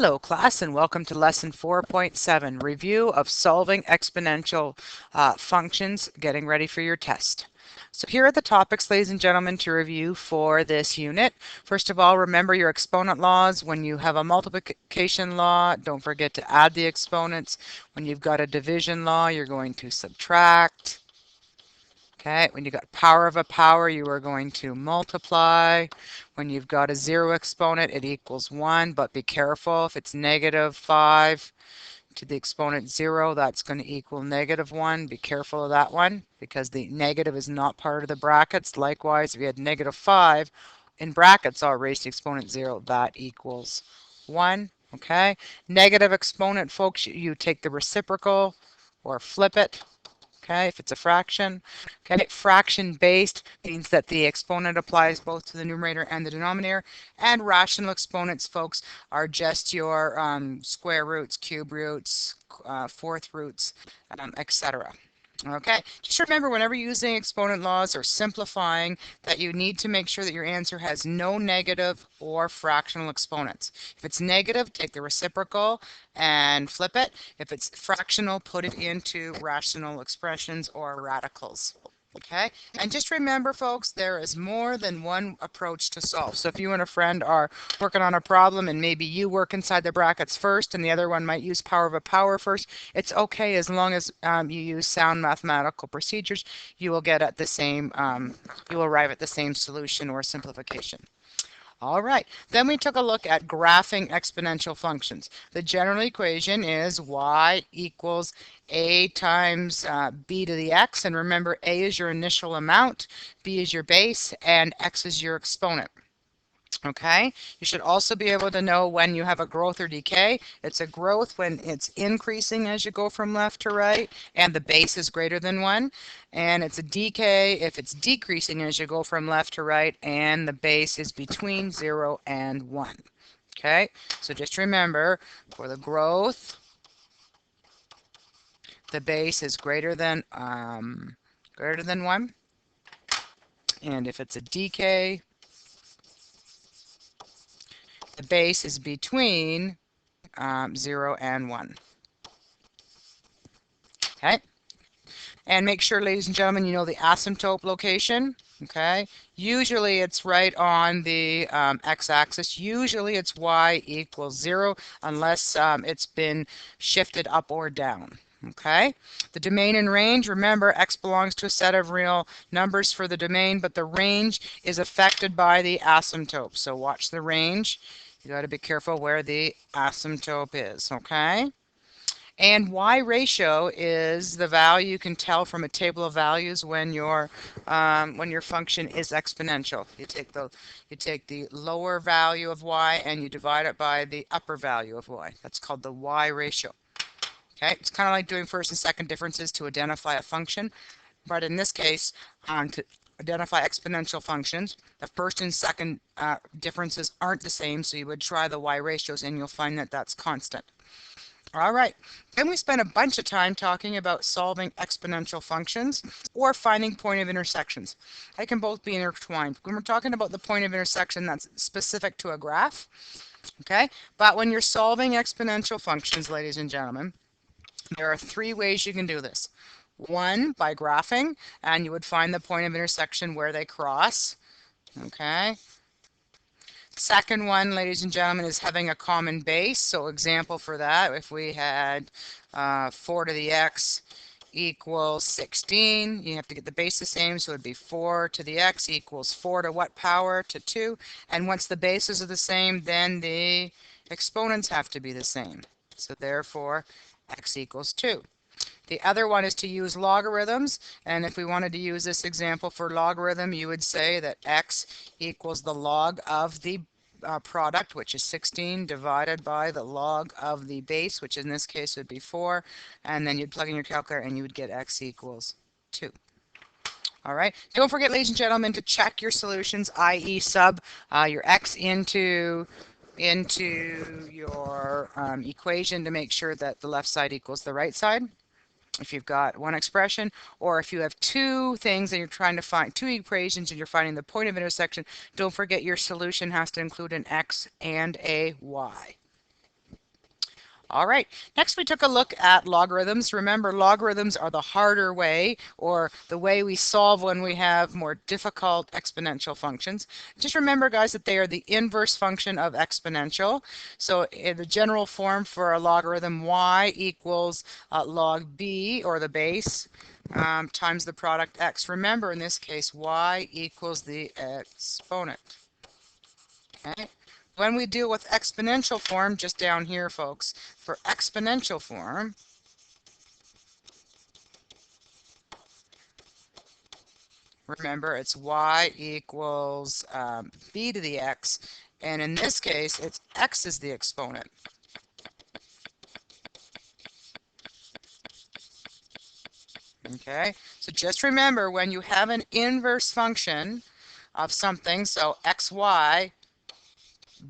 Hello class and welcome to lesson 4.7, review of solving exponential functions, getting ready for your test. So here are the topics, ladies and gentlemen, to review for this unit. First of all, remember your exponent laws. When you have a multiplication law, don't forget to add the exponents. When you've got a division law, you're going to subtract. Okay, when you got power of a power, you are going to multiply. When you've got a zero exponent, it equals 1, but be careful. If it's negative 5 to the exponent 0, that's going to equal negative 1. Be careful of that one because the negative is not part of the brackets. Likewise, if you had negative 5 in brackets, all raised to the exponent 0, that equals 1. Okay, negative exponent, folks, you take the reciprocal or flip it. Okay, if it's a fraction. Okay, fraction based means that the exponent applies both to the numerator and the denominator. And rational exponents, folks, are just your square roots, cube roots, fourth roots, etc. Okay, just remember whenever you're using exponent laws or simplifying that you need to make sure that your answer has no negative or fractional exponents. If it's negative, take the reciprocal and flip it. If it's fractional, put it into rational expressions or radicals. Okay, and just remember, folks, there is more than one approach to solve. So if you and a friend are working on a problem and maybe you work inside the brackets first and the other one might use power of a power first, it's okay as long as you use sound mathematical procedures. You will get at the same, you will arrive at the same solution or simplification. All right, then we took a look at graphing exponential functions. The general equation is y equals a times b to the x, and remember a is your initial amount, b is your base, and x is your exponent. Okay, you should also be able to know when you have a growth or decay. It's a growth when it's increasing as you go from left to right and the base is greater than 1. And it's a decay if it's decreasing as you go from left to right and the base is between 0 and 1. Okay, so just remember for the growth, the base is greater than 1. And if it's a decay, the base is between 0 and 1. Okay, and make sure, ladies and gentlemen, you know the asymptote location. Okay, usually it's right on the x-axis. Usually it's y equals 0 unless it's been shifted up or down. Okay, the domain and range, remember x belongs to a set of real numbers for the domain, but the range is affected by the asymptote. So watch the range. You got to be careful where the asymptote is. Okay. And y ratio is the value you can tell from a table of values when your function is exponential. You take the lower value of y and you divide it by the upper value of y. That's called the y ratio. Okay, it's kind of like doing first and second differences to identify a function, but in this case, to identify exponential functions, the first and second differences aren't the same, so you would try the y ratios and you'll find that that's constant. All right, then we spent a bunch of time talking about solving exponential functions or finding point of intersections. They can both be intertwined. When we're talking about the point of intersection, that's specific to a graph. Okay, but when you're solving exponential functions, ladies and gentlemen, there are 3 ways you can do this. One, by graphing, and you would find the point of intersection where they cross. Okay. Second one, ladies and gentlemen, is having a common base. So example for that, if we had 4 to the x equals 16, you have to get the base the same, so it would be 4 to the x equals 4 to what power? To 2. And once the bases are the same, then the exponents have to be the same. So therefore, x equals 2. The other one is to use logarithms, and if we wanted to use this example for logarithm, you would say that x equals the log of the product, which is 16, divided by the log of the base, which in this case would be 4, and then you'd plug in your calculator and you would get x equals 2. All right. Don't forget, ladies and gentlemen, to check your solutions, i.e. sub your x into your equation to make sure that the left side equals the right side. If you've got one expression, or if you have 2 things and you're trying to find 2 equations and you're finding the point of intersection, don't forget your solution has to include an x and a y. All right, next we took a look at logarithms. Remember, logarithms are the harder way, or the way we solve when we have more difficult exponential functions. Just remember, guys, that they are the inverse function of exponential. So in the general form for a logarithm, y equals log b, or the base, times the product x. Remember, in this case, y equals the exponent. Okay? When we deal with exponential form, just down here, folks, for exponential form, remember it's y equals b to the x, and in this case, it's x is the exponent. Okay, so just remember when you have an inverse function of something, so xy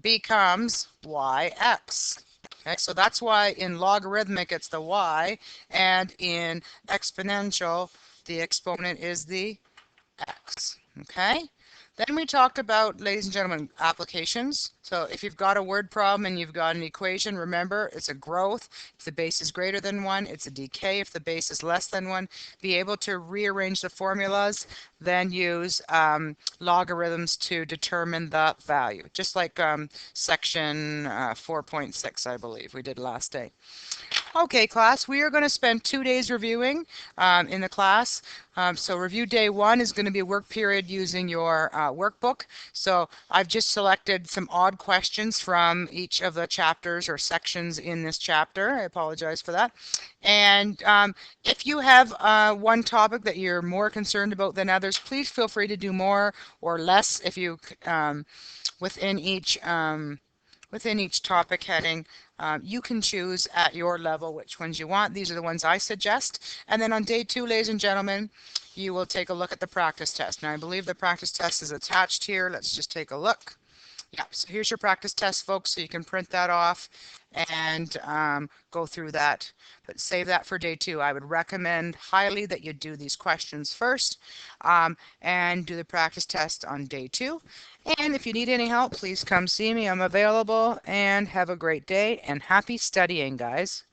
becomes yx. Okay, so that's why in logarithmic it's the y, and in exponential the exponent is the x. Okay? Then we talked about, ladies and gentlemen, applications. So if you've got a word problem and you've got an equation, remember it's a growth. If the base is greater than 1, it's a decay. If the base is less than 1, be able to rearrange the formulas, then use logarithms to determine the value. Just like section 4.6, I believe we did last day. Okay, class, we are going to spend 2 days reviewing in the class. So review day 1 is going to be a work period using your workbook. So I've just selected some odd questions from each of the chapters or sections in this chapter. I apologize for that. And if you have one topic that you're more concerned about than others, please feel free to do more or less if you within each topic heading. You can choose at your level which ones you want. These are the ones I suggest. And then on day 2, ladies and gentlemen, you will take a look at the practice test. Now I believe the practice test is attached here. Let's just take a look. Yeah, so here's your practice test, folks, so you can print that off and go through that. But save that for day 2. I would recommend highly that you do these questions first and do the practice test on day 2. And if you need any help, please come see me. I'm available, and have a great day and happy studying, guys.